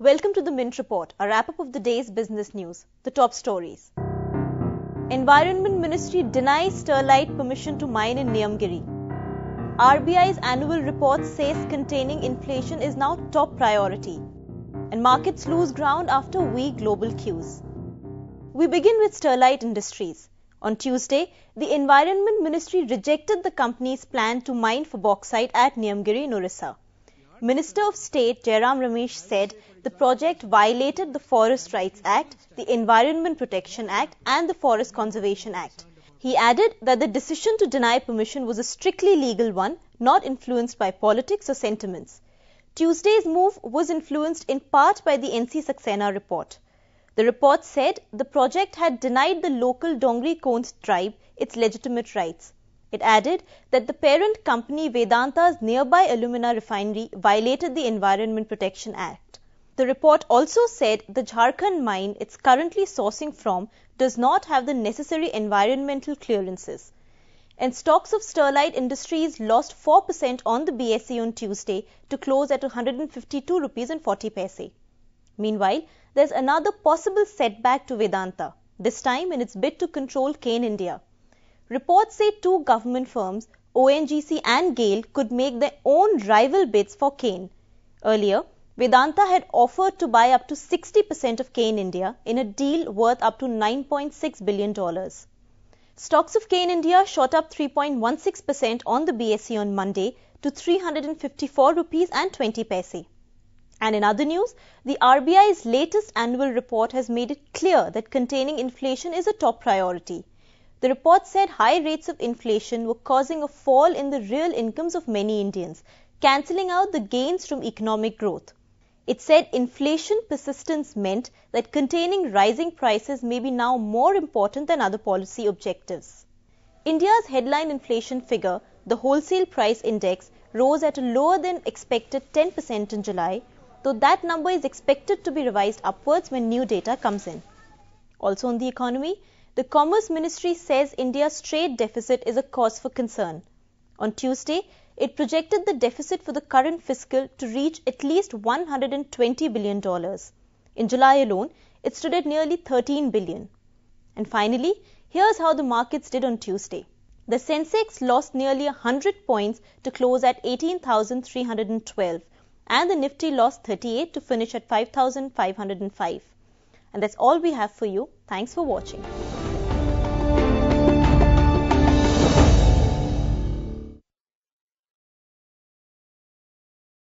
Welcome to the Mint Report, a wrap-up of the day's business news. The top stories. Environment Ministry denies Sterlite permission to mine in Niyamgiri. RBI's annual report says containing inflation is now top priority. And markets lose ground after weak global cues. We begin with Sterlite Industries. On Tuesday, the Environment Ministry rejected the company's plan to mine for bauxite at Niyamgiri in Orissa. Minister of State Jairam Ramesh said the project violated the Forest Rights Act, the Environment Protection Act and the Forest Conservation Act. He added that the decision to deny permission was a strictly legal one, not influenced by politics or sentiments. Tuesday's move was influenced in part by the NC Saxena report. The report said the project had denied the local Dongri Kond tribe its legitimate rights. It added that the parent company Vedanta's nearby alumina refinery violated the Environment Protection Act. The report also said the Jharkhand mine it's currently sourcing from does not have the necessary environmental clearances. And stocks of Sterlite Industries lost 4% on the BSE on Tuesday to close at 152 rupees and 40 paise. Meanwhile, there's another possible setback to Vedanta, this time in its bid to control Cane India. Reports say two government firms, ONGC and GAIL, could make their own rival bids for Cane. Earlier, Vedanta had offered to buy up to 60% of Cane India in a deal worth up to $9.6 billion. Stocks of Cane India shot up 3.16% on the BSE on Monday to 354 rupees and 20 paise. And in other news, the RBI's latest annual report has made it clear that containing inflation is a top priority. The report said high rates of inflation were causing a fall in the real incomes of many Indians, cancelling out the gains from economic growth. It said inflation persistence meant that containing rising prices may be now more important than other policy objectives. India's headline inflation figure, the wholesale price index, rose at a lower than expected 10% in July, though that number is expected to be revised upwards when new data comes in. Also on the economy, the Commerce Ministry says India's trade deficit is a cause for concern. On Tuesday, it projected the deficit for the current fiscal to reach at least $120 billion. In July alone, it stood at nearly $13 billion. And finally, here's how the markets did on Tuesday. The Sensex lost nearly 100 points to close at 18,312, and the Nifty lost 38 to finish at 5,505. And that's all we have for you. Thanks for watching.